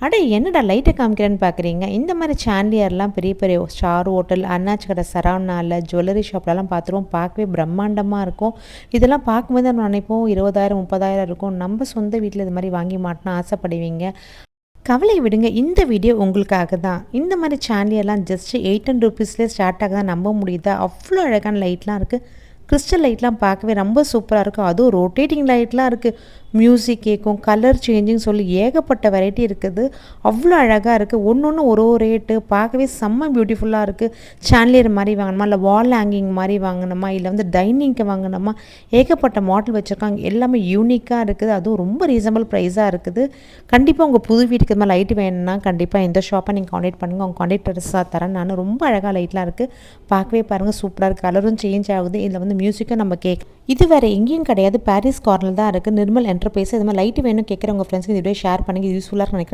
அட என்னடா லைட்டை காமிக்கிறேன்னு பார்க்குறீங்க. இந்த மாதிரி சாண்டியர்லாம் பெரிய பெரிய ஸ்டார் ஹோட்டல், அண்ணாச்சி கடை, சரவணாவில், ஜுவல்லரி ஷாப்லலாம் பார்த்துருவோம். பார்க்கவே பிரம்மாண்டமாக இருக்கும். இதெல்லாம் பார்க்கும்போது நம்ம நினைப்போம் 20,000 30,000 இருக்கும். நம்ம சொந்த வீட்டில் இது மாதிரி வாங்கி மாட்டினா ஆசைப்படுவீங்க. கவலை விடுங்க, இந்த வீடியோ உங்களுக்காக தான். இந்த மாதிரி சாண்டியர்லாம் ஜஸ்ட் 800 ருபீஸ்லேயே ஸ்டார்ட் ஆகுதா நம்ப முடியுதா? அவ்வளோ அழகான லைட்லாம் இருக்குது. கிறிஸ்டல் லைட்லாம் பார்க்கவே ரொம்ப சூப்பராக இருக்கும். அதுவும் ரொட்டேட்டிங் லைட்லாம் இருக்குது. மியூசிக் கேட்கும், கலர் சேஞ்சிங் சொல்லி ஏகப்பட்ட வெரைட்டி இருக்குது. அவ்வளோ அழகாக இருக்குது. ஒன்று ஒன்று ஒரு ஒரு ரேட்டு, பார்க்கவே செம்ம பியூட்டிஃபுல்லாக இருக்குது. சாண்டிலியர் மாதிரி வாங்கணுமா, இல்லை வால் ஹேங்கிங் மாதிரி வாங்கணுமா, இல்லை வந்து டைனிங்க்கு வாங்கணுமா, ஏகப்பட்ட மாடல் வச்சுருக்காங்க. எல்லாமே யூனிக்காக இருக்குது. அதுவும் ரொம்ப ரீசனபிள் ப்ரைஸாக இருக்குது. கண்டிப்பாக உங்கள் புது வீட்டுக்கு இது மாதிரி லைட் வேணும்னா கண்டிப்பாக இந்த ஷாப்பை நீங்கள் காண்டாக்ட் பண்ணுங்கள். உங்கள் காண்டாக்ட் அட்ரஸாக தரேன். நான் ரொம்ப அழகாக லைட்லாம் இருக்குது. பார்க்கவே பாருங்கள், சூப்பராக இருக்குது. கலரும் சேஞ்ச் ஆகுது. இதில் வந்து மியூசிக்கும் நம்ம இது வேறு எங்கேயும் கிடையாது, பாரிஸ் கார்னர் தான் இருக்குது. நிர்மல் என்டர்பிரைஸ். இது மாதிரி லைட் வேணும் கேட்குற உங்கள் ஃப்ரெண்ட்ஸ்க்கு இந்த வீடியோ ஷேர் பண்ணி யூஸ்ஃபுல்லாக நினைக்கிறேன்.